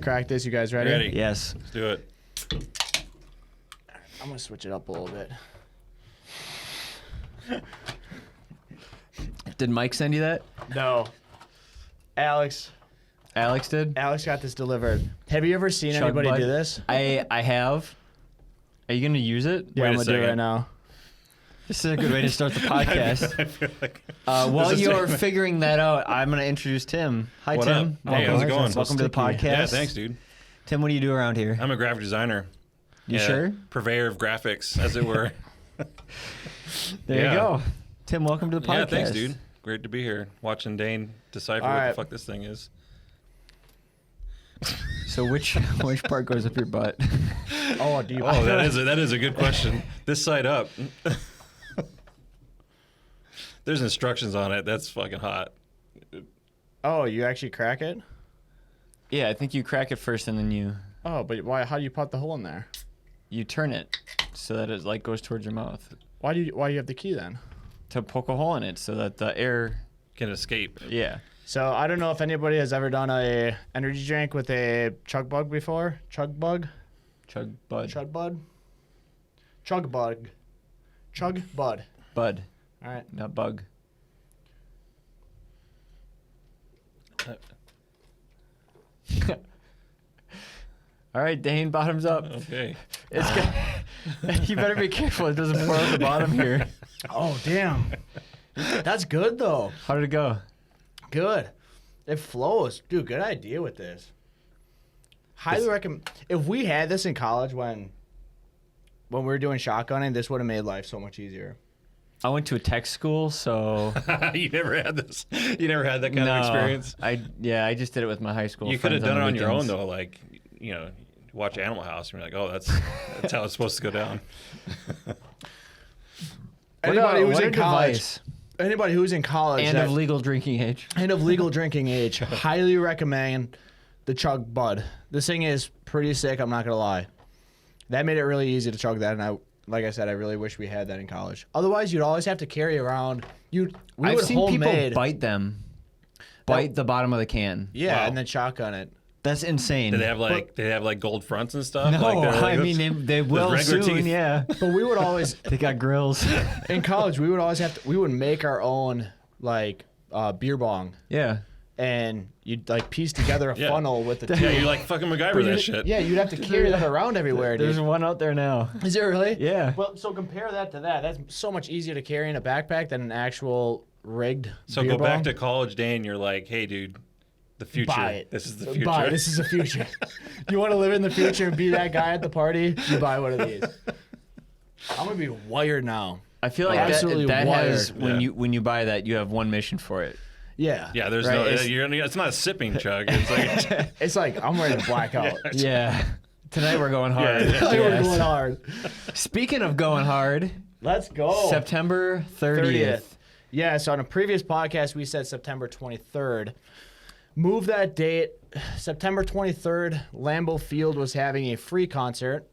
crack this. You guys ready? Ready. Yes. Let's do it. I'm gonna switch it up a little bit. Did Mike send you that? No. Alex Alex got this delivered. Have you ever seen Chug anybody bud. do this? I have. Are you gonna use it? Yeah, Wait I'm a gonna do it right second. now. This is a good way to start the podcast. I feel like While This is you're different. figuring that out, I'm gonna introduce Tim. Hi, What Tim. up? Hey, how's it going? Welcome to the podcast. yeah, thanks, dude. Tim, what do you do around here? I'm a graphic designer. You Yeah, sure? Purveyor of graphics, as it were. There Yeah. you go. Tim, welcome to the podcast. Yeah, thanks, dude. Great to be here. Watching Dane decipher All what right. the fuck this thing is. So which part goes up your butt? Oh, do you? Oh, that is a good question. This side up. There's instructions on it. That's fucking hot. Oh, you actually crack it? Yeah, I think you crack it first and then you Oh, but why? How do you put the hole in there? turn it so that it like goes towards your mouth. Why do you have the key then? To poke a hole in it so that the air. Can escape. Yeah. So I don't know if anybody has ever done a energy drink with a chug bug before. Chug bug? Chug bud. Chug bud? Chug bug. Chug bud. Bud, All right. not bug. All right, Dane, bottoms up. Okay. It's good. You better be careful. It doesn't pour out the bottom here. Oh, damn. That's good, though. How did it go? Good. It flows. Dude, good idea with this. Highly recommend. If we had this in college when we were doing shotgunning, this would have made life so much easier. I went to a tech school, so You never had this. You never had that kind of experience. I just did it with my high school. You could have friends done it the on your own weekends. though, like watch Animal House, and you're like, oh, that's how it's supposed to go down. Anybody who's what in a college, device. anybody who's in college And that- of legal drinking age. and of legal drinking age, highly recommend the chug bud. This thing is pretty sick. I'm not gonna lie. That made it really easy to chug that, and like I said, I really wish we had that in college. Otherwise, you'd always have to carry around. I've seen homemade. people bite them. Bite the bottom of the can. Yeah, Wow. and then shotgun it. That's insane. Did they have like gold fronts and stuff? No, like they're like, I mean they will regular soon. teeth. Yeah, But we would always they got grills. in college. We would always we would make our own like beer bong, Yeah. and you'd like piece together a Yeah. funnel with the Yeah, two. you're like fucking MacGyver But that you'd- shit. Yeah, you'd have to carry that around everywhere, There's dude. one out there now. Is it really? Yeah. Well, so compare that to that. That's so much easier to carry in a backpack than an actual rigged So beer go back bong. to college day, and you're like, hey, dude, the future. Buy it. This is the future. Buy. This is the future. You want to live in the future and be that guy at the party? You buy one of these. I'm gonna be wired now. I feel like Absolutely that has wired. when you buy that you have one mission for it. Yeah. Yeah, there's Right, no. It's, It's not a sipping chug. It's like it's like I'm ready to black out. Yeah. Tonight we're going hard. Yeah. Like, we're Yes. going hard. Speaking of going hard, Let's go. September 30th. Yeah, so on a previous podcast, we said September 23rd. Move that date. September 23rd, Lambeau Field was having a free concert.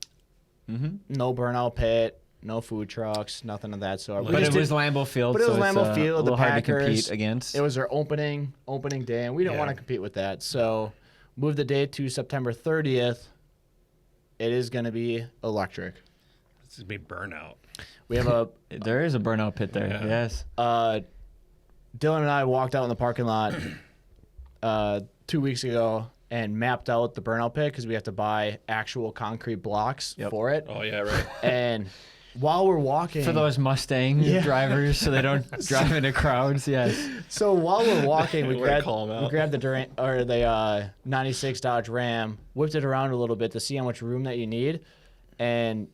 Mm-hmm. No burnout pit, no food trucks, nothing of that sort. We But just it was did- Lambeau Field. but it was so it's, Lambeau Field, a the little hard to Packers. compete against. It was their opening day, and we didn't Yeah. want to compete with that. So move the date to September 30th. It is going to be electric. this is me burnout. We have a There is a burnout pit there. Yeah. Yes. Dylan and I walked out in the parking lot 2 weeks ago and mapped out the burnout pit because we have to buy actual concrete blocks Yep. for it. Oh yeah, right. And while we're walking, For those Mustang Yeah. drivers, so they don't drive into crowds. Yes. so while we're walking, we Way to grabbed, call 'em out. we grabbed the 96 Dodge Ram, whipped it around a little bit to see how much room that you need, and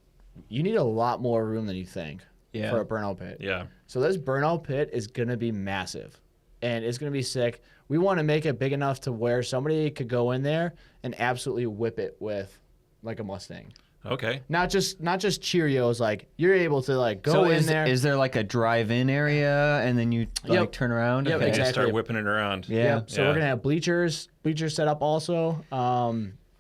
you need a lot more room than you think Yeah. for a burnout pit. Yeah. So this burnout pit is going to be massive, and it's going to be sick. We want to make it big enough to where somebody could go in there and absolutely whip it with like a Mustang. Okay. Not just Cheerios. Like you're able to like go So in there. is there like a drive-in area and then you like Yep. turn around? Yep, Okay. And exactly. start whipping it around. Yeah. Yep. So Yeah. we're gonna have bleachers set up also.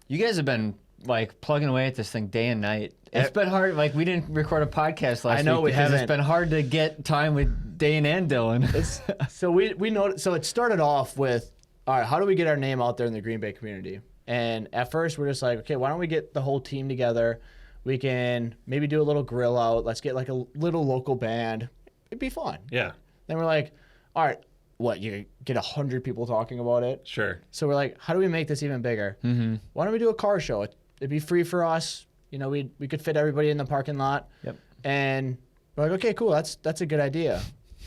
You guys have been like plugging away at this thing day and night. It's been hard. Like we didn't record a podcast last I know week we because haven't. it's been hard to get time with Dane and Dylan. So we know. So it started off with, all right, how do we get our name out there in the Green Bay community? And at first we're just like, okay, why don't we get the whole team together? We can maybe do a little grill out. Let's get like a little local band. It'd be fun. Yeah. Then we're like, all right, what, you get 100 people talking about it? Sure. So we're like, how do we make this even bigger? Mm-hmm. Why don't we do a car show? It'd be free for us. You know, we could fit everybody in the parking lot. Yep. And we're like, okay, cool. That's a good idea.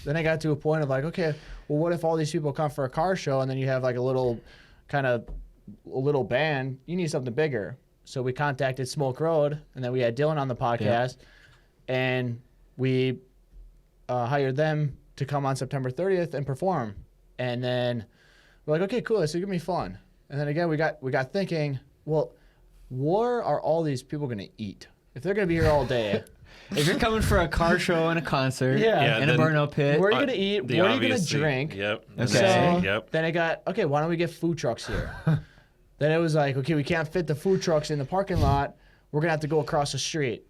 Then I got to a point of like, okay, well, what if all these people come for a car show and then you have like a little band? You need something bigger. So we contacted Smoke Road, and then we had Dylan on the podcast, and we hired them to come on September 30th and perform. And then we're like, okay, cool, this is gonna be fun. And then again, we got thinking, well, where are all these people gonna eat if they're gonna be here all day? If you're coming for a car show and a concert Yeah, and a burnout pit, where are you gonna eat? The What are you gonna obvious thing. drink? Yep. Okay. So Yep. then I got, okay, why don't we get food trucks here? Then it was like, okay, we can't fit the food trucks in the parking lot. We're gonna have to go across the street.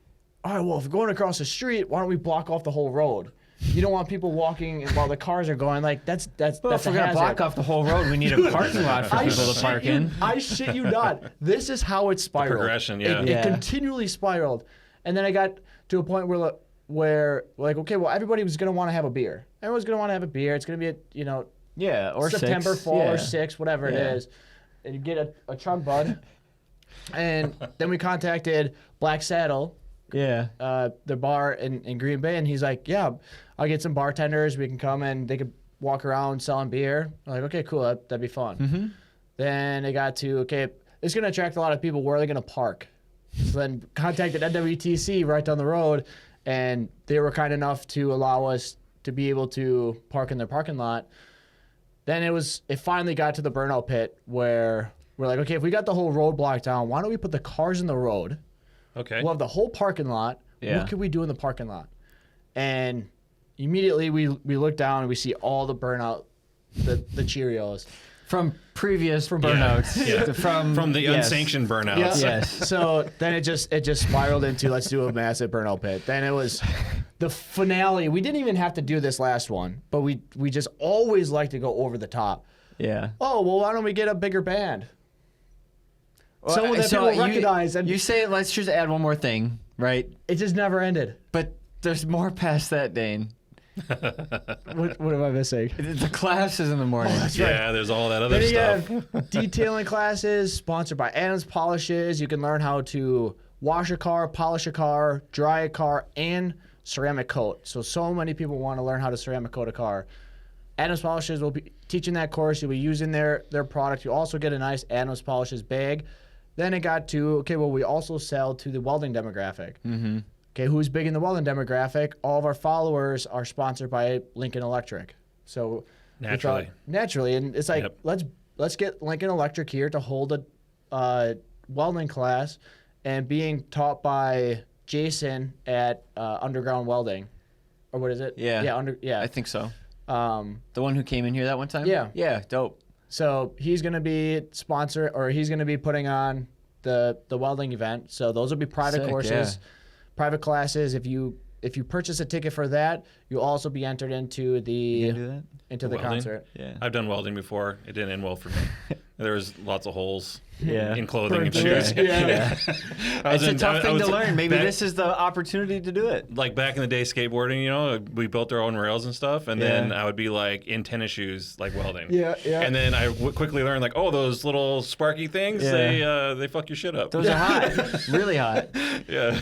All right, well, if we're going across the street, why don't we block off the whole road? You don't want people walking while the cars are going. Like that's well, that's if a we're gonna hazard. block off the whole road, we need a parking lot for people to park in. I shit you not. This is how it spiraled. progression, yeah. It continually spiraled, and then I got to a point where we're like, okay, well, everybody was gonna want to have a beer. Everyone's gonna want to have a beer. It's gonna be Or September, 6. fall, or 6, whatever it Yeah. is. And you get a chug bud. And then we contacted Black Saddle, Yeah. the bar in Green Bay, and he's like, yeah, I'll get some bartenders. We can come and they could walk around selling beer. I'm like, okay, cool, that'd be fun. Mm-hmm. Then they got to, okay, it's going to attract a lot of people. Where are they going to park? So then contacted NWTC right down the road, and they were kind enough to allow us to be able to park in their parking lot. Then it finally got to the burnout pit where we're like, okay, if we got the whole road blocked down, why don't we put the cars in the road? Okay. We'll have the whole parking lot. Yeah. What can we do in the parking lot? And immediately we look down and we see all the burnout, the Cheerios. From previous burnouts. Yeah. From the yes. unsanctioned Yeah. burnouts. Yes. So then it just spiraled into let's do a massive burnout pit. Then it was the finale. We didn't even have to do this last one, but we just always like to go over the top. Yeah. Oh, well, why don't we get a bigger band? Someone that people recognize. And You say, let's just add one more thing, right? it just never ended. But there's more past that, Dane. What am I missing? The class is in the morning. That's right. Yeah, there's all that other Then you stuff. have detailing classes sponsored by Adams Polishes. You can learn how to wash a car, polish a car, dry a car, and ceramic coat. So many people want to learn how to ceramic coat a car. Adams Polishes will be teaching that course. You'll be using their product. You also get a nice Adams Polishes bag. Then it got to, okay, well, we also sell to the welding demographic. Mm-hmm. Okay, who's big in the welding demographic? All of our followers are sponsored by Lincoln Electric. So naturally, and it's like, Yep. let's get Lincoln Electric here to hold a welding class, and being taught by Jason at Underground Welding, or what is it? Yeah. I think so. Um, The one who came in here that one time? Yeah. Yeah, dope. so he's gonna be he's gonna be putting on the welding event. So those will be private Sick, courses, private classes. If you purchase a ticket for that, you'll also be entered into You can do that? the Welding? concert. Yeah. I've done welding before. It didn't end well for me. There was lots of holes Yeah. in clothing and Burnt shoes. boots, yeah. It's a tough thing to learn. Maybe back- this is the opportunity to do it. Like back in the day, skateboarding, we built our own rails and stuff, and then I would be like in tennis shoes, like welding. Yeah. And then I quickly learned, like, oh, those little sparky things, Yeah. they fuck your shit up. Those are hot. Really hot. Yeah.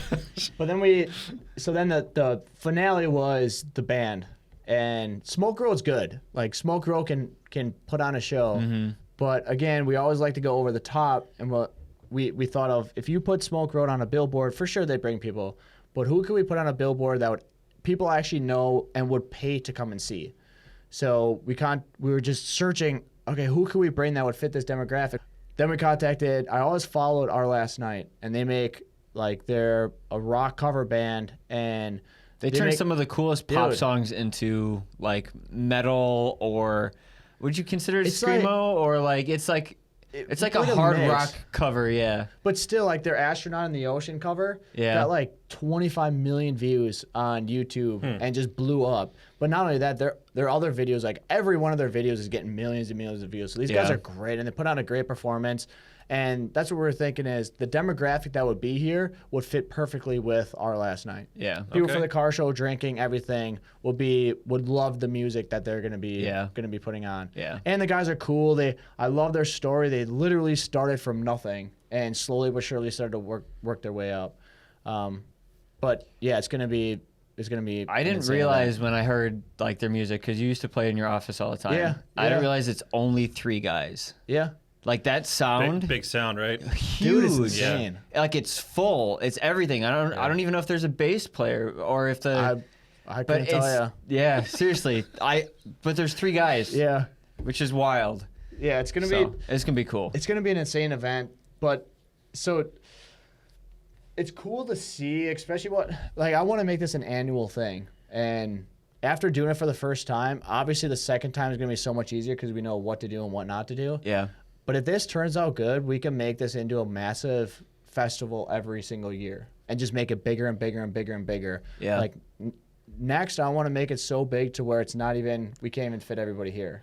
But then the finale was the band, and Smoke Road's good. Like Smoke Road can put on a show, Mm-hmm. but again, we always like to go over the top. And what we thought of, if you put Smoke Road on a billboard, for sure they bring people. But who could we put on a billboard that would people actually know and would pay to come and see? So we were just searching. Okay, who could we bring that would fit this demographic? Then we contacted. I always followed Our Last Night, and they make they're a rock cover band, and They turn make- some of the coolest pop Dude. songs into like metal, or would you consider it It's screamo, like- or like it's like a like a hard mix. rock cover, yeah. But still, like their Astronaut in the Ocean cover Yeah. got like 25 million views on YouTube and just blew up. But not only that, their other videos, like every one of their videos is getting millions and millions of views. So these guys Yeah. are great, and they put on a great performance. And that's what we're thinking is the demographic that would be here would fit perfectly with our last night. Yeah. People Okay. for the car show, drinking, everything would love the music that they're gonna be putting on. Yeah. And the guys are cool. I love their story. They literally started from nothing and slowly but surely started to work their way up. But yeah, it's gonna be. I didn't realize when I heard like their music, because you used to play in your office all the time. Yeah, I didn't yeah. realize it's only 3 guys. Yeah. Like that sound, Big sound, right? Dude, it's huge. insane. Like it's full. It's everything. I don't even know if there's a bass player or if the. I but couldn't tell you. yeah, seriously. But there's 3 guys. Yeah. Which is wild. Yeah, it's gonna So, be. it's gonna be cool. It's going to be an insane event, but so it's cool to see, especially I want to make this an annual thing. And after doing it for the first time, obviously the second time is going to be so much easier because we know what to do and what not to do. Yeah. But if this turns out good, we can make this into a massive festival every single year and just make it bigger and bigger and bigger and bigger. Yeah. Like next, I want to make it so big to where we can't even fit everybody here.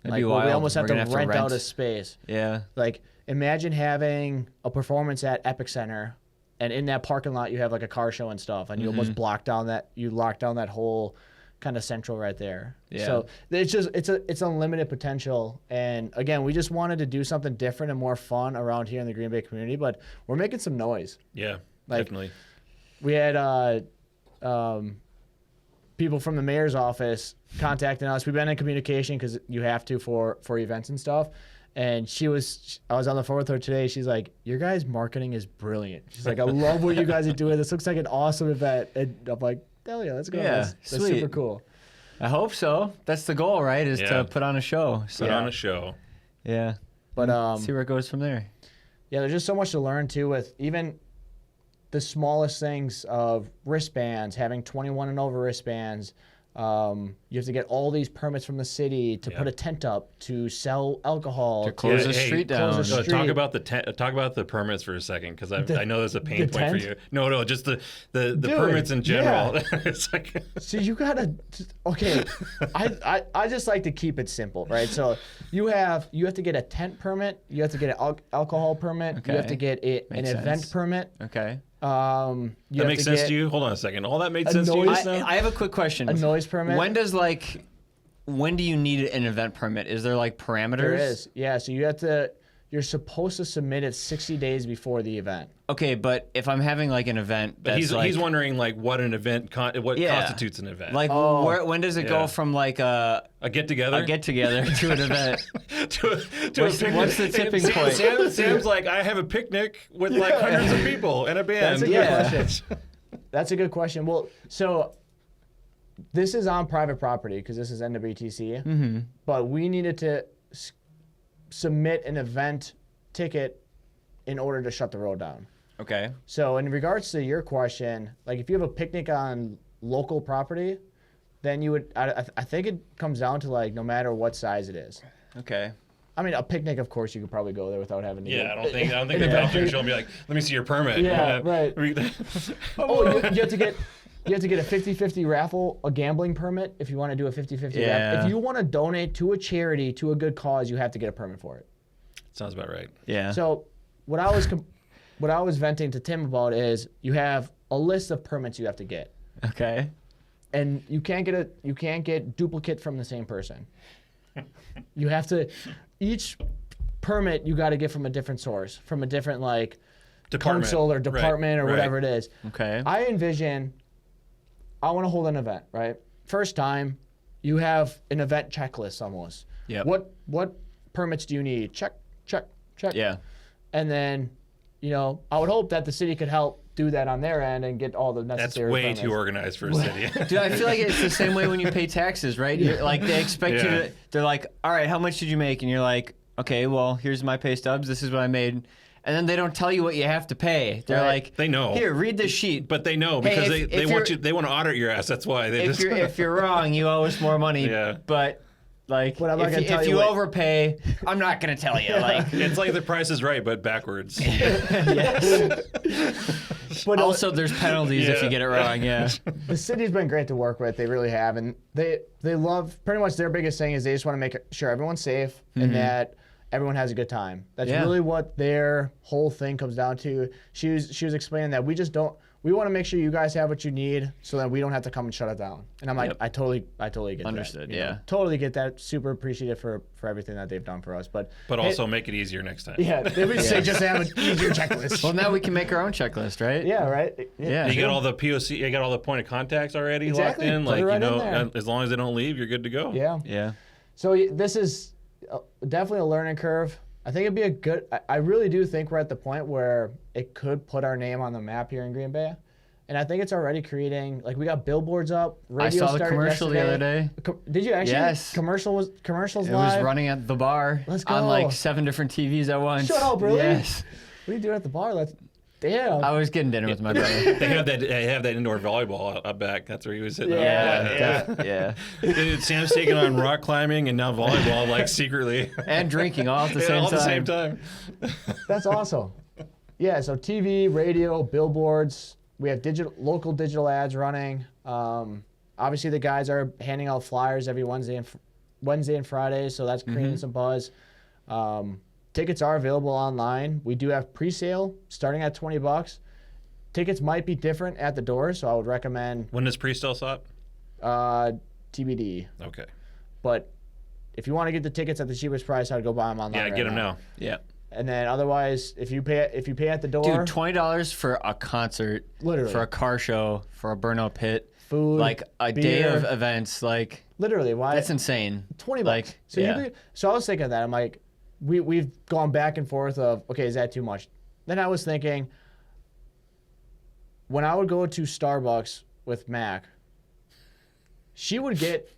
That'd Like, be where wild. we almost have We're to gonna rent out a space. Yeah. Like, imagine having a performance at Epic Center, and in that parking lot you have like a car show and stuff, and you almost lock down that whole kind of central right there. Yeah. So it's unlimited potential. And again, we just wanted to do something different and more fun around here in the Green Bay community, but we're making some noise. Yeah, Like, definitely. We had people from the mayor's office contacting us. We've been in communication because you have to for events and stuff. And I was on the phone with her today. She's like, your guys' marketing is brilliant. She's like, I love what you guys are doing. This looks like an awesome event. And I'm like, hell yeah, let's go. Yeah, That's sweet. super cool. I hope so. That's the goal, right? Is Yeah. to put on a show. So, Put on a show. yeah. But See where it goes from there. yeah, there's just so much to learn too with even the smallest things of wristbands, having 21 and over wristbands. You have to get all these permits from the city to put a tent up, to sell alcohol, To close the hey, street down. close the So street. talk about the permits for a second, because I know there's a pain the point for tent? you. No, just the Dude, permits in general. yeah. It's like So you gotta, okay. I just like to keep it simple, right? So you have to get a tent permit, you have to get an alcohol permit, you have to Okay. get an Makes event sense. permit. Okay. You that have makes to sense get to you? Hold on a second. All that made A sense to you noise- just now? I have a quick question. a noise permit. When do you need an event permit? Is there like parameters? There is, yeah. So you're supposed to submit it 60 days before the event. Okay, but if I'm having like an event, But that's he's wondering like what an event Yeah. constitutes an event. like Oh. when does it Yeah. go from like a get together. a get together to an event? to a What's the- picnic. what's the tipping Sam- point? Sam's like, I have a picnic with like hundreds of people and a band. That's a good Yeah. question. That's a good question. Well, so this is on private property because this is NWTC, but we needed to submit an event ticket in order to shut the road down. Okay. So in regards to your question, like if you have a picnic on local property, then you would, I think it comes down to like no matter what size it is. Okay. I mean, a picnic, of course, you could probably go there without having to. Yeah, get- I don't think the voucher will be like, let me see your permit. Yeah, right. right. Oh, you have to get a 50-50 raffle, a gambling permit if you want to do a 50-50 Yeah. raffle. If you want to donate to a charity, to a good cause, you have to get a permit for it. Sounds about right. Yeah. So what I was venting to Tim about is you have a list of permits you have to get, Okay. and you can't get duplicate from the same person. You have to each permit you got to get from a different source, from a different like Department. council or Right, department or right. whatever it is. Okay. I envision I want to hold an event, right? First time, you have an event checklist almost. Yep. What permits do you need? Check. Yeah. And then, I would hope that the city could help do that on their end and get all the That's necessary way permits. too organized for a city. Dude, I feel like it's the same way when you pay taxes, right? Like they expect you Yeah. to. They're like, all right, how much did you make? And you're like, okay, well, here's my pay stubs. This is what I made. And then they don't tell you what you have to pay. They're Right. like, They know. Here, read this sheet. But they know Hey, because if they want you're- you. They want to audit your ass. That's why they just. if you're wrong, you owe us more money. Yeah. But like, But I'm not gonna tell if you you what- overpay, I'm not gonna tell you. Like, It's like The Price is Right, but backwards. yes. But Also, there's penalties if Yeah. you get it wrong. Yeah. the city's been great to work with. They really have, and they love pretty much their biggest thing is they just want to make sure everyone's safe and that everyone has a good time. That's Yeah. really what their whole thing comes down to. She was explaining that we want to make sure you guys have what you need so that we don't have to come and shut it down. And I'm like, Yep. I totally get Understood, that. you know? yeah. Totally get that. Super appreciative for everything that they've done for us. But also make it easier next time. yeah, they would say just have an easier checklist. Well, now we can make our own checklist, right? Yeah, right? Yeah. You got all the POC, you got all the point of contacts already Exactly. locked in. Put Like, it right in there. as long as they don't leave, you're good to go. Yeah. Yeah. So this is definitely a learning curve. I think it'd be a good. I really do think we're at the point where it could put our name on the map here in Green Bay, and I think it's already creating. Like we got billboards up. Radio I saw the started commercial yesterday. the other day. Did you actually? Yes. Commercials It live. was running at the bar Let's on go. like 7 different TVs at once. Shut up, really? Yes. What are you doing at the bar? Damn. I was getting dinner with my brother. They have that indoor volleyball out back. That's where he was sitting. Yeah. Dude, Sam's taking on rock climbing and now volleyball, like secretly. And drinking all at the Yeah, same all time. at the same time. That's awesome. Yeah. So TV, radio, billboards. We have local digital ads running. Obviously, the guys are handing out flyers every Wednesday and Friday, so that's creating some buzz. Tickets are available online. We do have pre-sale starting at $20. Tickets might be different at the door, so I would recommend When does pre-sale stop? TBD. Okay. But if you want to get the tickets at the cheapest price, I'd go buy them online. Yeah, right get them now. Yeah. And then otherwise, if you pay at the door, Dude, $20 for a concert, Literally. for a car show, for a burnout pit, food, like a day beer. of events, like literally, why? that's insane. $20. Like, so yeah. you could, so I was thinking of that. I'm like, we've gone back and forth of, okay, is that too much? Then I was thinking, when I would go to Starbucks with Mac, she would get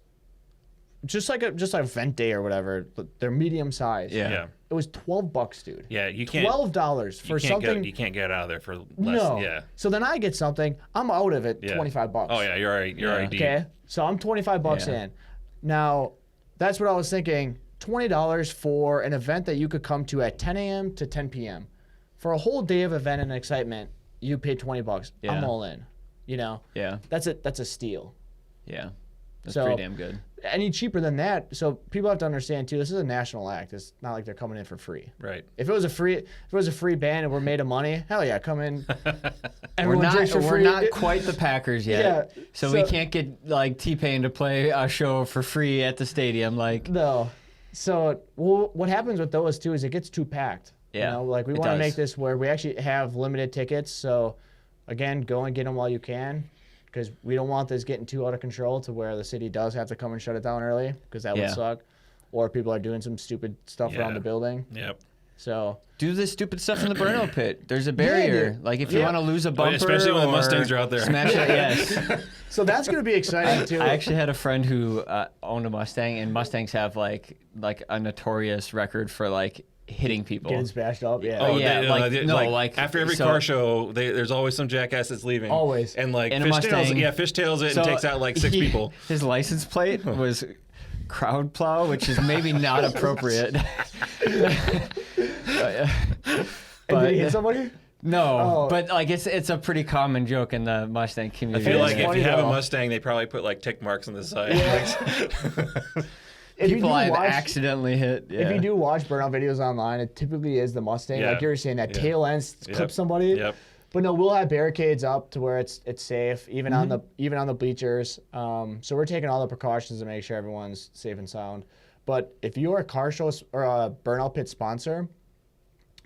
just like a vent day or whatever. But they're medium size. Yeah. Yeah. It was $12, dude. Yeah, you can't. $12 for you can't something. you can't get out of there for less. No. Yeah. So then I get something. I'm out of it. Yeah. $25. Oh yeah, you're already deep. Okay. So I'm $25 Yeah. in. Now, that's what I was thinking. $20 for an event that you could come to at 10 a.m. to 10 p.m. For a whole day of event and excitement, you pay $20. Yeah. I'm all in. You know, Yeah. that's a steal. Yeah. That's So- pretty damn good. Any cheaper than that, so people have to understand too. This is a national act. It's not like they're coming in for free. Right. If it was a free band and we're made of money, hell yeah, come in. We're Everyone not, drinks for we're free. not quite the Packers yet. Yeah, So we so- can't get like T-Pain to play a show for free at the stadium. Like, No. So what happens with those too is it gets too packed. Yeah, You know, like we it want to does. make this where we actually have limited tickets. So again, go and get them while you can, because we don't want this getting too out of control to where the city does have to come and shut it down early, because that Yeah. would suck. Or people are doing some stupid stuff around Yeah. the building. Yep. So do this stupid stuff in the burnout pit. There's a barrier. dude. Like if you Yeah. want to lose a bumper, especially when the or Mustangs are out there. Smash it. Yes. so that's gonna be exciting too. I actually had a friend who owned a Mustang, and Mustangs have like a notorious record for like hitting people. Getting smashed up. Yeah. Oh, yeah, like, like, after every so- car show, there's always some jackass that's leaving. Always. And like In a fishtails, Mustang. fishtails it So and takes out like 6 people. His license plate was crowd plow, which is maybe not appropriate. And did he hit somebody? No, Oh. but like it's a pretty common joke in the Mustang I community. feel It is like if funny you have a though. Mustang, they probably put like tick marks on the side. If you people do I've watch- accidentally hit. Yeah. If you do watch burnout videos online, it typically is the Mustang. Yeah. Like you were saying, that Yeah. tail end Yep. clips somebody. Yep. But no, we'll have barricades up to where it's safe, even on Mm-hmm. the bleachers. So we're taking all the precautions to make sure everyone's safe and sound. But if you're a car show or a burnout pit sponsor,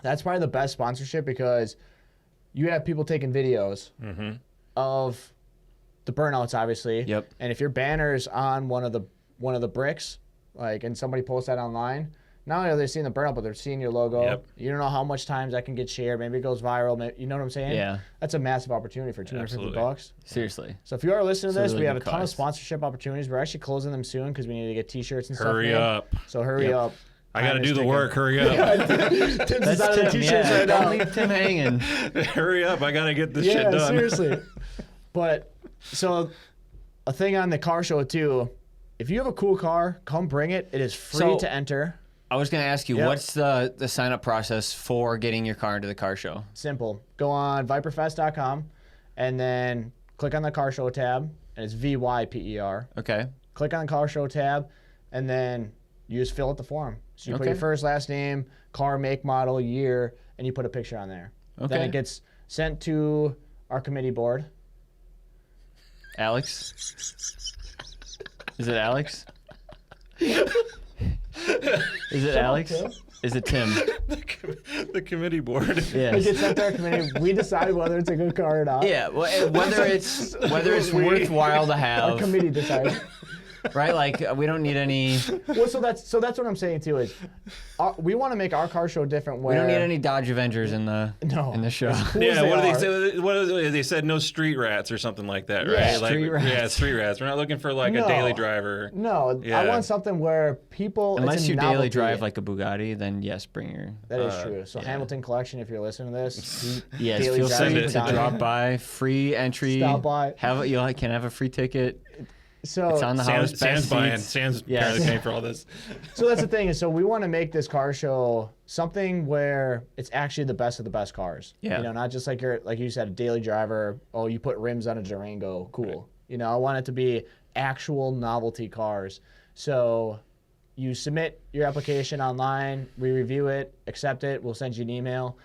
that's probably the best sponsorship, because you have people taking videos of the burnouts, obviously. Yep. And if your banner's on one of the bricks, like, and somebody posts that online, not only are they seeing the burnout, but they're seeing your logo. Yep. You don't know how much times that can get shared. Maybe it goes viral. You know what I'm saying? Yeah. That's a massive opportunity for $250. Absolutely. Seriously. So if you are listening to It's a this, really we have a good ton of cause. sponsorship opportunities. We're actually closing them soon because we need to get T-shirts and stuff. Hurry made. up. So hurry up. I got to Time do is the ticking. work. Hurry up. Tim's That's out of the Tim, T-shirts yeah. right Don't now. leave Tim hanging. Hurry up. I got to get this Yeah, shit done. seriously. But so a thing on the car show too, if you have a cool car, come bring it. It is free So- to enter. I was gonna ask you, Yep. what's the sign up process for getting your car into the car show? Simple. Go on VYPERFEST.com and then click on the car show tab, and it's VYPER. Okay. Click on the car show tab, and then you just fill out the form. So you put your first, last name, car, make, model, year, and you put a picture on there. Okay. Then it gets sent to our committee board. Alex? Is it Alex? Is it Alex? Is it Tim? The committee board. It Yes. gets sent to our committee. We decide whether it's a good car or not. Yeah, whether it's worthwhile to Our have, committee decides. right? Like we don't need any. Well, so that's what I'm saying too is, we want to make our car show different. Where We don't need any Dodge Avengers in the show. cool as Yeah, what do they are. say? What do they said? No street rats or something like that, right? Yeah, like, street rats. Yeah, street rats. We're not looking for like No. a daily driver. No, I Yeah. want something where people. Unless it's a you daily novelty. drive like a Bugatti, then yes, bring your. That is true. So yeah. Hamilton Collection, if you're listening to this, Yes, daily feel driving free to Pagani. drop by. Free entry. Stop by. You can have a free ticket. So It's on the house. Sam's Best buying. seats. Sam's Yes. apparently paying for all this. So that's the thing is, so we want to make this car show something where it's actually the best of the best cars. Yeah. You know, not just like like you said, a daily driver. Oh, you put rims on a Durango, cool. Right. You know, I want it to be actual novelty cars. So you submit your application online, we review it, accept it, we'll send you an email.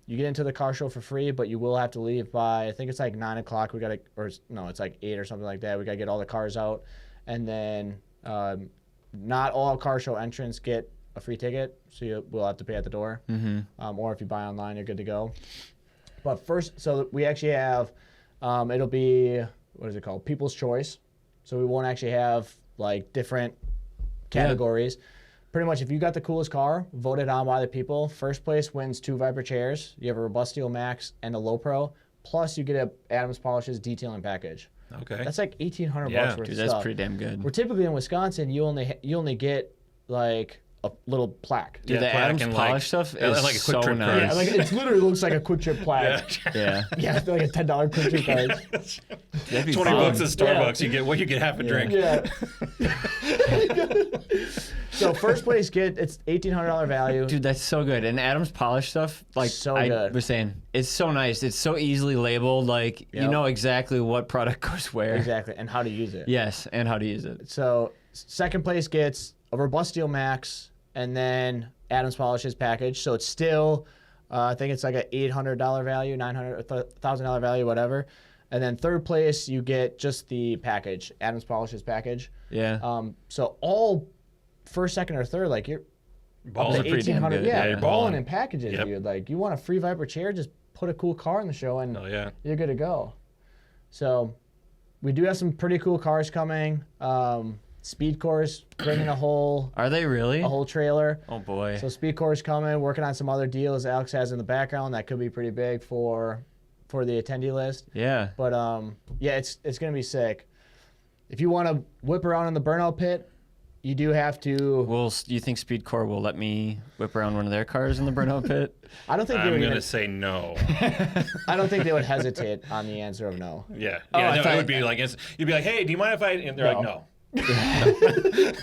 You get into the car show for free, but you will have to leave by, I think it's like 9 o'clock. It's like 8 or something like that. We got to get all the cars out. And then not all car show entrants get a free ticket, so you will have to pay at the door. Mm-hmm. Or if you buy online, you're good to go. But first, so we actually have, it'll be, what is it called? People's Choice. So we won't actually have like different categories. Pretty much, if you got the coolest car, voted on by the people, first place wins 2 Viper chairs. You have a Robust Steel Max and a Low Pro. Plus, you get a Adams Polishes detailing package. Okay. That's like $1,800 Yeah. worth Dude, of that's stuff. pretty damn good. We're typically in Wisconsin, you only get like a little plaque. Dude, the plaque Adams and, polish stuff yeah, is like a quick so trip nice. Yeah, like it literally looks like a Quick Trip plaque. Yeah. Yeah. Yeah, like a $10 Quick Trip card. That'd be 20 fun. bucks at Starbucks, you get half a drink. Yeah. So first place it's $1,800 value. Dude, that's so good. And Adams polish stuff, like So I good. was saying, it's so nice. It's so easily labeled. Like you Yep. know exactly what product goes where. Exactly, and how to use it. Yes, and how to use it. So second place gets a Robust Steel Max and then Adams Polishes package. So it's still, I think it's like a $800 value, $900, $1,000 value, whatever. And then third place, you get just the package, Adams Polishes package. Yeah. So all first, second, or third, like you're Balls up are to pretty damn $1,800. good. Yeah, Yeah, you're you're balling balling. in packages, Yep. dude. Like you want a free Viper chair, just put a cool car in the show and Oh, yeah. you're good to go. So we do have some pretty cool cars coming. Speed Course bringing a whole Are they really? trailer. Oh boy. So Speed Course coming, working on some other deals Alex has in the background that could be pretty big for the attendee list. Yeah. But yeah, it's gonna be sick. If you want to whip around in the burnout pit, you do have to. Do you think Speedcore will let me whip around one of their cars in the burnout pit? I don't think they I'm would. going Even, to say no. I don't think they would hesitate on the answer of no. Yeah. Oh, Yeah, I no, thought- it would be like, you'd be like, hey, do you mind if I, and they're like, no.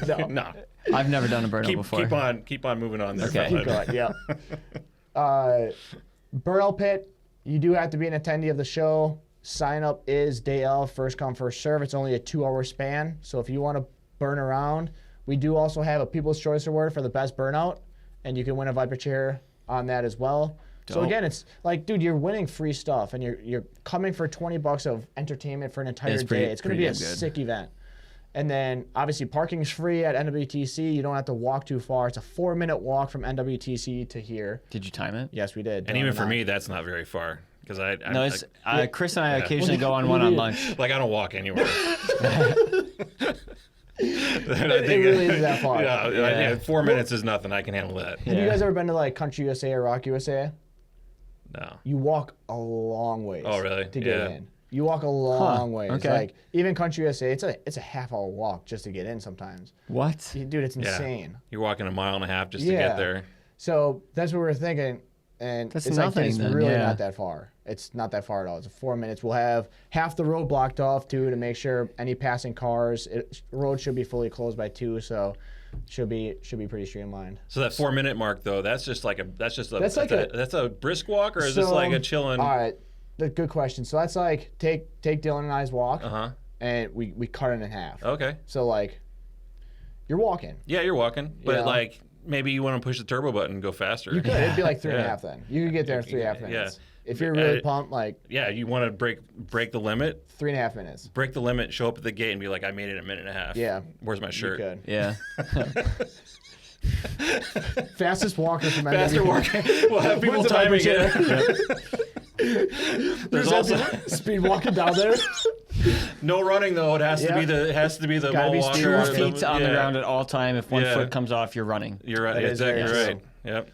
No. No. I've never done a burnout before. Keep on moving on there. Okay. Keep going. Yeah. Burnout pit. You do have to be an attendee of the show. Sign up is day of, first come, first serve. It's only a 2-hour span. So if you want to burn around, we do also have a People's Choice Award for the best burnout, and you can win a Viper chair on that as well. So Dope. again, it's like, dude, you're winning free stuff, and you're coming for $20 of entertainment for an entire It's day. It's going to be a pretty damn good. sick event. And then obviously parking's free at NWTC. You don't have to walk too far. It's a 4-minute walk from NWTC to here. Did you time it? Yes, we did. And even for me, that's not very far. Because No, it's Chris and I Yeah. occasionally go on one on lunch. like I don't walk anywhere. It really is that far. Yeah, 4 minutes is nothing. I can handle that. Have you guys ever been to like Country USA or Rock USA? No. You walk a long ways. Oh, really? To get Yeah. in. You walk a long ways. okay. Like even Country USA, it's a half-hour walk just to get in sometimes. What? Dude, it's Yeah. insane. You're walking a mile and a half just to Yeah. get there. So that's what we're thinking, and That's it's like nothing it's then, really yeah. not that far. It's not that far at all. It's 4 minutes. We'll have half the road blocked off too to make sure any passing cars. Road should be fully closed by 2, so should be pretty streamlined. So that 4 minute mark though, that's like a brisk walk, or is this So, like a chilling? All right, good question. So that's like take Dylan and I's walk, and we cut it in half. Okay. So like, you're walking. Yeah, you're walking, but Yeah. like maybe you want to push the turbo button and go faster. You could. It'd be like 3.5 Yeah. then. You could get there in 3.5 Yeah. minutes. If you're really pumped, like Yeah, you want to break the limit. 3.5 minutes. Break the limit, show up at the gate, and be like, I made it in a minute and a half. Yeah. Where's my You shirt? could. Yeah. Fastest walker from Faster NWA. walking. We'll have people Wins the timing championship. it. There's Just also have to speed walking down there. no running though. It has to be the Gotta wall be walker. Two feet on the ground at all time. If one Yeah. foot comes off, you're running. You're right. That is Exactly very right. Yep.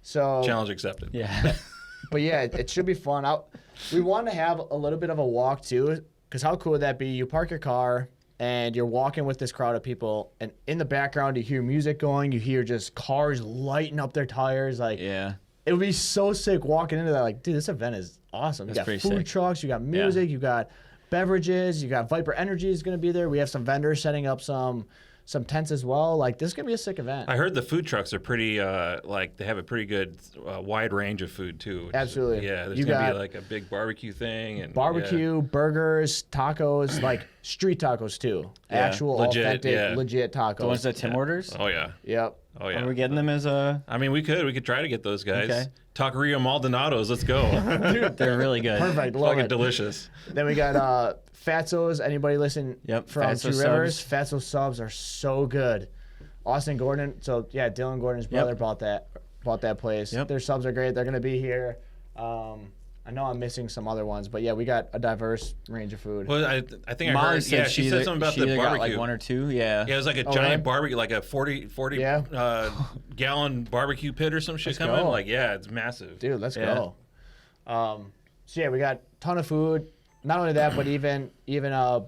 So, Challenge accepted. Yeah. but yeah, it should be fun. We want to have a little bit of a walk too, because how cool would that be? You park your car and you're walking with this crowd of people, and in the background you hear music going, you hear just cars lighting up their tires. Like, Yeah. it would be so sick walking into that. Like, dude, this event is awesome. That's You got pretty food sick. trucks, you got music, you got beverages, you got Viper Energy is going to be there. We have some vendors setting up some tents as well. Like, this is going to be a sick event. I heard the food trucks are pretty, like, they have a pretty good wide range of food, too. Absolutely. Yeah, there's You going to got be, like, a big barbecue thing. And Barbecue, burgers, tacos, like street tacos too. Yeah. Actual, Legit, authentic, yeah. legit tacos. The ones that Tim orders? Yeah. Oh, yeah. Yep. Oh, yeah. Are we getting them as a... I mean, we could try to get those guys. Okay. Taqueria Maldonados, let's go. They're really good. Perfect. Love Fucking it. delicious. Then we got Fatso's. Anybody listen Yep, from Fatso Two Rivers? subs. Fatso subs are so good. Austin Gordon. So yeah, Dylan Gordon's brother bought that place. Yep. Their subs are great. They're gonna be here. I know I'm missing some other ones, but yeah, we got a diverse range of food. Well, I think I Molly heard. said Yeah, she said something about she the either got barbecue. like one or two. Yeah. Yeah, it was like a Oh, giant really? barbecue, like a 40 Yeah. gallon barbecue pit or some shit Let's coming. go. Like, yeah, it's massive. Dude, let's Yeah. go. So yeah, we got a ton of food. Not only that, but even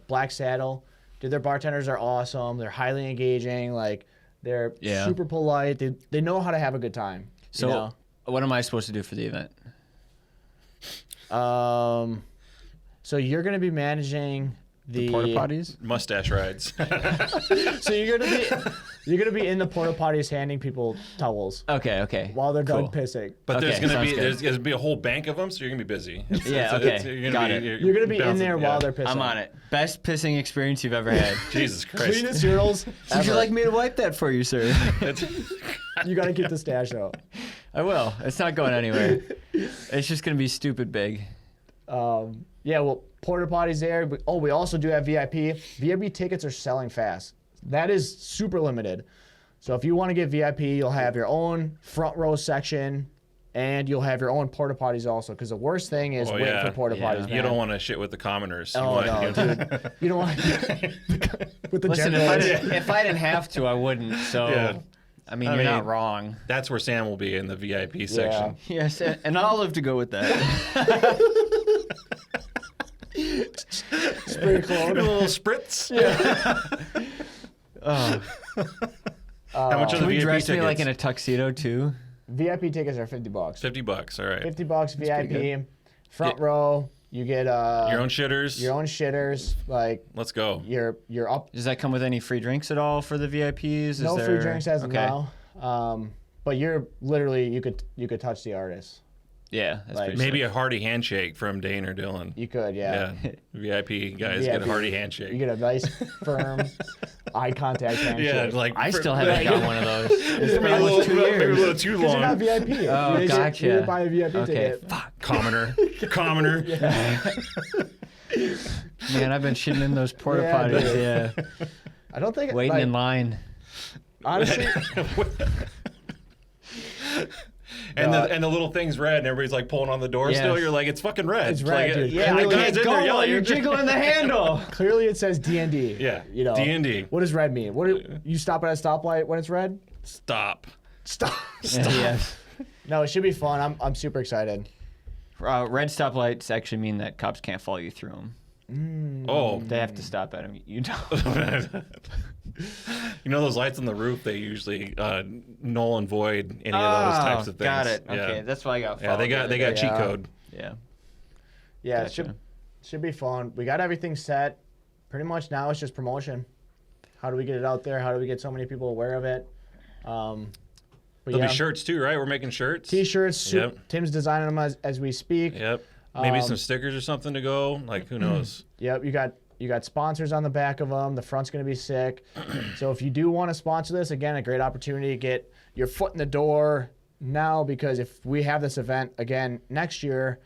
Black Saddle. Dude, their bartenders are awesome. They're highly engaging. Like, they're Yeah. super polite. They know how to have a good time. So, you know? what am I supposed to do for the event? So you're gonna be managing the Porta potties? Mustache rides. So you're gonna be in the porta potties handing people towels Okay. while they're done Cool. pissing. But there's Okay, gonna sounds be good. there's gonna be a whole bank of them, so you're gonna be busy. Yeah, okay. Got it. You're gonna be in bouncing- there yeah. while they're pissing. I'm on it. Best pissing experience you've ever had. Jesus Christ. Cleanest urinals. Would you ever. like me to wipe that for you, sir? You gotta keep the stash out. I will. It's not going anywhere. It's just going to be stupid big. Yeah, well, porta potties there. We also do have VIP. VIP tickets are selling fast. That is super limited. So if you want to get VIP, you'll have your own front row section, and you'll have your own porta potties also. Because the worst thing is waiting yeah. for porta Yeah. potties. You man. don't want to shit with the commoners. You Oh want- no, dude! You don't want with the Listen, generals. if I didn't have to, I wouldn't. So, Yeah. I mean, I you're mean- not wrong. That's where Sam will be in the VIP section. Yes, and I'll live to go with that. Spray cologne. A little spritz. Oh. How much are Can the we VIP dress tickets? me like in a tuxedo, too? VIP tickets are $50. $50. All right. $50 pretty VIP. Front Yeah. row. You get Your own shitters. your own shitters. Like Let's go. you're up. Does that come with any free drinks at all for the VIPs? No Is free there... drinks as of okay. now. But you're literally you could touch the artist. Yeah, that's Like, pretty Maybe sick. a hearty handshake from Dane or Dylan. You could, yeah. VIP guys get a VIP. hearty You handshake. get a nice firm eye contact handshake. Yeah, like I still haven't got one of those. It's Maybe been a almost 2 little, maybe a years. little too Because you're not long. VIP. Oh, you gotcha. You didn't buy a VIP Okay, ticket. fuck. Commoner. Commoner. Man, I've been shitting in those porta Yeah, potties. dude. Yeah, I don't think waiting like, in line. honestly. And No. the little thing's red, and everybody's like pulling on the door. Yes. Still, you're like, it's fucking red. It's red, like, dude. Yeah, I I Clearly- can't in go there while yelling, you're jiggling the handle. Clearly, it says D&D. Yeah, You know. D&D. What does red mean? You stop at a stoplight when it's red? Stop. Stop. Stop. Yes. No, it should be fun. I'm super excited. Red stoplights actually mean that cops can't follow you through them. Oh. They have to stop at them. You don't. You know those lights on the roof? They usually null and void any of those types of things. Got it. Yeah. Okay, that's why I got. Yeah, they got Yeah. cheat code. Yeah. Yeah, Gotcha. it should be fun. We got everything set. Pretty much now it's just promotion. How do we get it out there? How do we get so many people aware of it? But There'll yeah, be shirts too, right? We're making shirts. T-shirts. Yep. Tim's designing them as we speak. Yep. Maybe Um, some stickers or something to go. Like who knows? Yep. You got You got sponsors on the back of them. The front's going to be sick. So if you do want to sponsor this, again, a great opportunity to get your foot in the door now, because if we have this event again next year,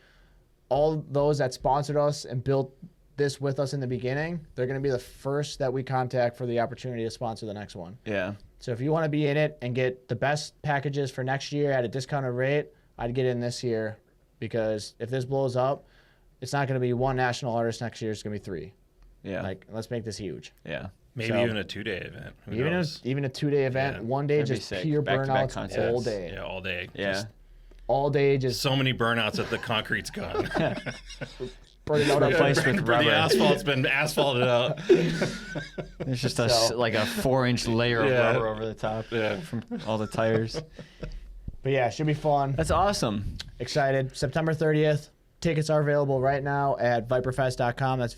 all those that sponsored us and built this with us in the beginning, they're going to be the first that we contact for the opportunity to sponsor the next one. Yeah. So if you want to be in it and get the best packages for next year at a discounted rate, I'd get in this year, because if this blows up, it's not going to be one national artist next year. It's going to be 3. Yeah. Like, let's make this huge. Yeah. Maybe So- even a 2-day event. Who knows? Even a 2-day event, Yeah. one day That'd be just sick. pure Back-to-back burnouts concerts. all day. Yeah, all day. Yeah. Just All day just so many burnouts that the concrete's gone. burning out. Replaced with rubber. The asphalt's been asphalted out. There's just a So- like a 4-inch layer of Yeah. rubber over the top Yeah. from all the tires. But yeah, should be fun. That's awesome. Excited. September 30th. Tickets are available right now at VYPERFEST.com. That's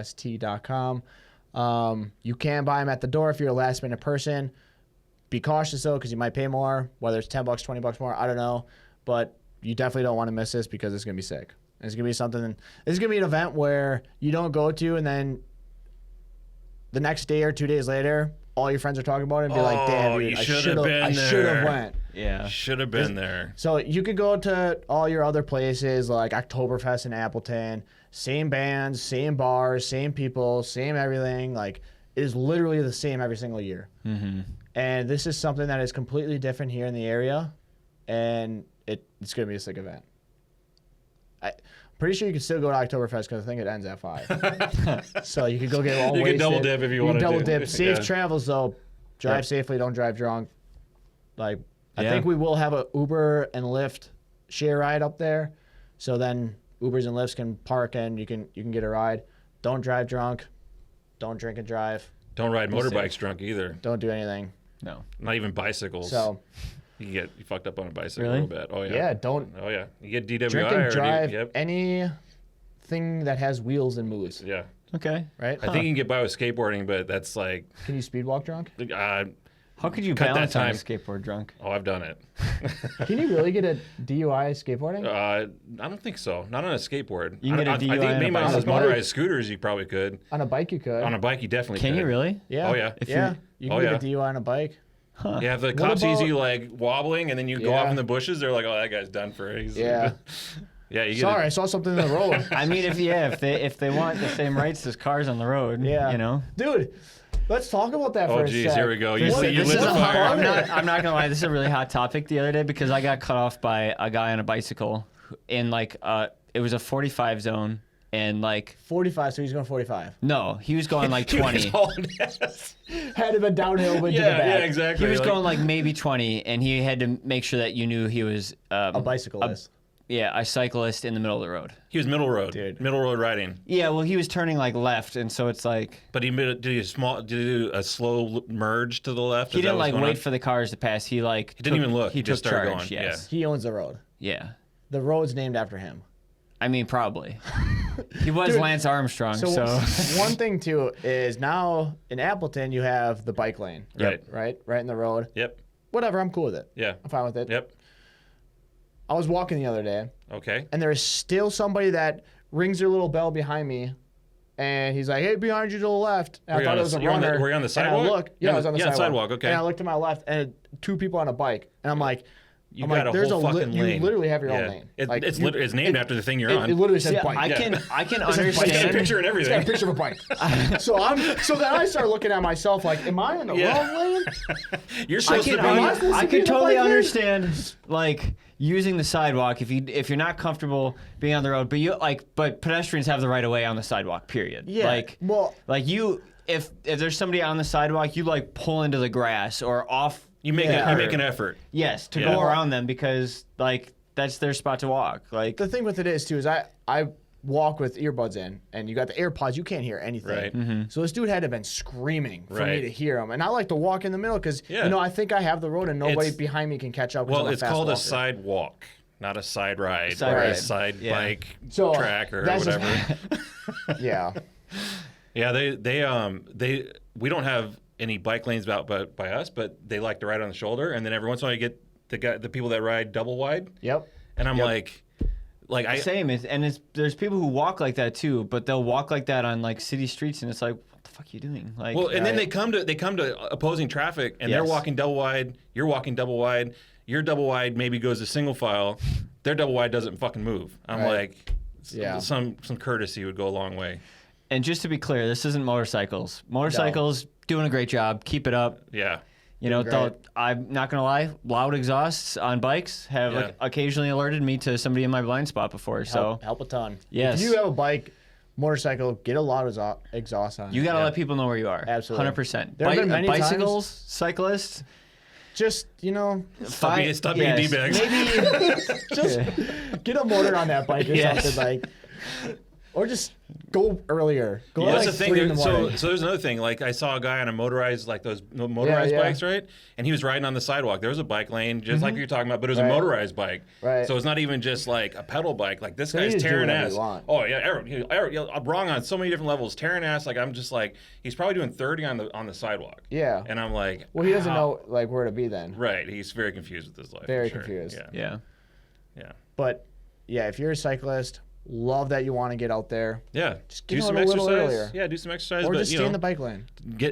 VYPERFEST.com. You can buy them at the door if you're a last minute person. Be cautious though, because you might pay more, whether it's $10, $20 more, I don't know. But you definitely don't want to miss this, because it's going to be sick. It's going to be something, it's going to be an event where you don't go to, and then the next day or 2 days later, all your friends are talking about it and be like, damn, dude, you I should should have been I should have there." went. Yeah. Should have been there. So you could go to all your other places like Oktoberfest in Appleton, same bands, same bars, same people, same everything. Like, it is literally the same every single year. Mm-hmm. And this is something that is completely different here in the area, and it's going to be a sick event. I'm pretty sure you can still go to Oktoberfest, because I think it ends at 5. So you could go get all You wasted. can double dip if you want to. double dip. Safe Yeah. travels though. Drive Yep. safely. Don't drive drunk. Like, I Yeah. think we will have a Uber and Lyft share ride up there. So then Ubers and Lyfts can park and you can get a ride. Don't drive drunk. Don't drink and drive. Don't ride We'll see. motorbikes drunk either. Don't do anything. No. Not even bicycles. So You get fucked up on a bicycle Really? a little bit. Oh yeah. yeah, don't Oh yeah. You get DWI drink and or drive yep. anything that has wheels and moves. Yeah. Okay. Right? I think you can get by with skateboarding, but that's like, Can you speed walk drunk? How could you Cut that balance on a time. skateboard drunk? oh, I've done it. Can you really get a DUI skateboarding? I don't think so. Not on a skateboard. You can get a I DUI think on a maybe on those bicycle. motorized scooters you probably could. On a bike you could. On a bike you definitely Can could. you really? Yeah. Oh, yeah. If Yeah. you- You can Oh, get yeah. a DUI on a bike. Yeah, if the What cops about- sees you like wobbling and then you go Yeah. off in the bushes, they're like, "Oh, that guy's done for." Yeah. Yeah, you get Sorry, I saw something in the road. I mean, if they want the same rights as cars on the road, Yeah. you know. Dude, let's talk about that for Oh a geez, sec. here we go. You This lit is the a fire. hot- I'm not gonna lie. This is a really hot topic the other day because I got cut off by a guy on a bicycle in like it was a 45 zone and like 45, so he's going 45. no, he was going like He was 20. hauling ass. Had to been downhill into the Yeah, back. yeah, exactly. He was going like maybe 20, and he had to make sure that you knew he was A bicyclist. a cyclist in the middle of the road. He was middle road, Dude. middle road riding. Yeah, well, he was turning like left, and so it's like But did he do a slow merge to the left? he Is that didn't what's like going wait on? for the cars to pass. He like He didn't even look. He He just took started charge. going, Yes. He owns the road. Yeah. The road's named after him. I mean, probably. He was Dude, Lance Armstrong, so. one thing too is now in Appleton you have the bike lane. Right. Right in the road. Yep. Whatever, I'm cool with it. Yeah. I'm fine with it. Yep. I was walking the other day, Okay. and there is still somebody that rings their little bell behind me, and he's like, "Hey, behind you to the left." And Were I you thought on it was a the- you're on the- runner. were you on the And sidewalk? I look, You're yeah, I was on the sidewalk. okay. And I looked to my left, and 2 people on a bike, and I'm like, You I'm got like, a there's whole fucking you lane. literally have your Yeah. own lane. It's named after the thing you're It on. literally says See, bike. I can It says It's got a understand. picture and It's got a everything. picture of a bike. So then I start looking at myself like, am I in the Yeah. wrong lane? You're I supposed can, to be. Am I supposed I to be can in the totally bike lane? understand like using the sidewalk if you're not comfortable being on the road, but pedestrians have the right of way on the sidewalk. Period. Yeah. Like Well, like you if there's somebody on the sidewalk, you like pull into the grass or off. You make Yeah. you make an effort. Yes, to Yeah. go around them because like that's their spot to walk. Like the thing with it is too is I walk with earbuds in, and you got the AirPods, you can't hear anything. Right. Mm-hmm. So this dude had to have been screaming for me Right. to hear him, and I like to walk in the middle because Yeah. I think I have the road and nobody It's- behind me can catch up. 'cause Well, I'm a it's fast called a walker. sidewalk, not a side ride Side or a ride. side Yeah. bike So, track or that's just- whatever. Yeah. Yeah, they we don't have any bike lanes out but by us, but they like to ride on the shoulder, and then every once in a while you get the people that ride double wide, Yep. and I'm Yep. like, like there's people who walk like that too, but they'll walk like that on like city streets, and it's like, what the fuck are you doing? Like, well, and then they come to opposing traffic, and they're walking double wide. You're walking double wide. Your double wide maybe goes to single file. Their double wide doesn't fucking move. I'm like, some courtesy would go a long way. And just to be clear, this isn't motorcycles. Motorcycles doing a great job. Keep it up. Yeah. You know, I'm not gonna lie. Loud exhausts on bikes have like, occasionally alerted me to somebody in my blind spot before. So help a ton. Yes. If you have a bike, motorcycle, get a loud exhaust on. You gotta let people know where you are. Absolutely. 100%. There have been many bicycles, times, cyclists. Just stop being D-bags. Maybe just get a motor on that bike or something like, or just go earlier. Go That's like the 3 in thing. the So morning. there's another thing. Like I saw a guy on a motorized, like those motorized bikes, right? And he was riding on the sidewalk. There was a bike lane, just like you're talking about, but it was a motorized bike. Right. So it's not even just like a pedal bike. Like this So you guy's just do tearing whatever ass. you want. Oh yeah, I'm wrong on so many different levels. Tearing ass. Like I'm just like he's probably doing 30 on the sidewalk. Yeah. And I'm like, Well, he doesn't know like where to be then. Right. He's very confused with his life. Very for sure. confused. Yeah. But yeah, if you're a cyclist, love that you want to get out there. Yeah. Just do get some out a little exercise. earlier. Yeah, do some exercise. Or but, just stay in the bike lane.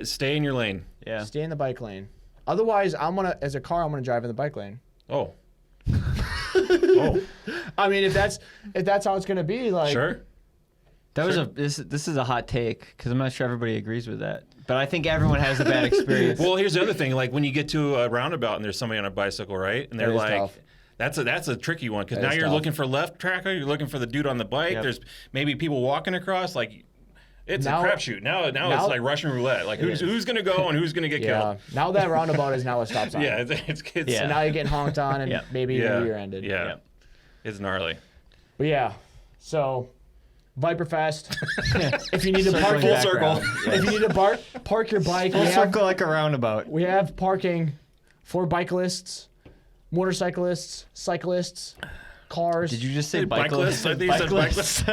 Stay in your lane. Yeah. Stay in the bike lane. Otherwise, as a car, I'm gonna drive in the bike lane. Oh. Oh. I mean, if that's how it's gonna be, like Sure. That was this is a hot take because I'm not sure everybody agrees with that. But I think everyone has a bad experience. Well, here's the other thing. Like when you get to a roundabout and there's somebody on a bicycle, right? And they're That is like, tough. that's a tricky one because That now is you're tough. looking for left tracker, you're looking for the dude on the bike. Yep. There's maybe people walking across. Like it's Now- a crapshoot. Now it's like Russian roulette. Like who's gonna go and who's gonna get yeah. killed? Now that roundabout is now a stop sign. Yeah, it's Yeah. So now you're getting honked on and Yeah. maybe even rear-ended. Yeah. Yep. It's gnarly. But yeah, so VYPERFest. If you need to park Circling your back around. Yeah. if you need to park your bike, Full circle like a roundabout. we have parking for bikelists, motorcyclists, cyclists, cars. Did you just say Bikelists? I think you said bikelists.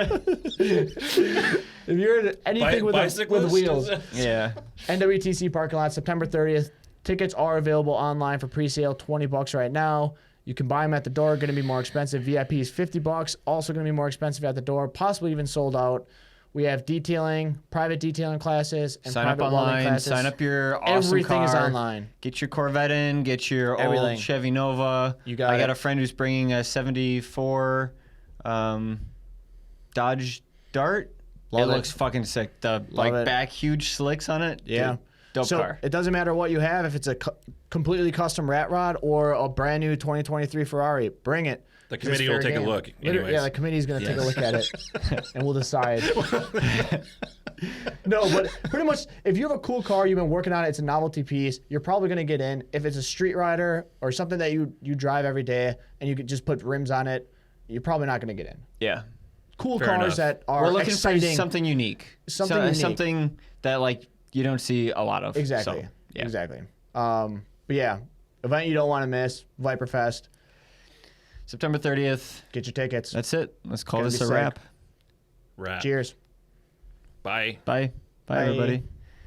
If you're in anything with Bicyclists? wheels, Yeah. NWTC parking lot, September 30th. Tickets are available online for pre-sale, $20 right now. You can buy them at the door. Going to be more expensive. VIP is $50. Also going to be more expensive at the door. Possibly even sold out. We have detailing, private detailing classes, and Sign up private welding online. classes. Sign up your awesome Everything car. is online. Get your Corvette in. Get your Everything. old Chevy Nova. You got I got it. a friend who's bringing a '74 Dodge Dart. Love it it. looks fucking sick. The it. back huge slicks on it. Yeah. Dude, dope So car. it doesn't matter what you have. If it's a completely custom rat rod or a brand new 2023 Ferrari, bring it. The 'Cause it's committee will fair take a game. look Literally, anyways. yeah, the committee's going to take a look at it, and we'll decide. No, but pretty much, if you have a cool car, you've been working on it, it's a novelty piece, you're probably going to get in. If it's a street rider or something that you drive every day and you could just put rims on it, you're probably not going to get in. Yeah. Cool Fair cars enough. that are We're looking exciting. for something unique. Something unique. Something that like you don't see a lot of. Exactly. So, yeah. Exactly. But yeah, event you don't want to miss, VYPERFest. September 30th. Get your tickets. That's it. Let's call Gonna this be a sick. wrap. Wrap. Cheers. Bye. Bye. Bye, Bye. everybody.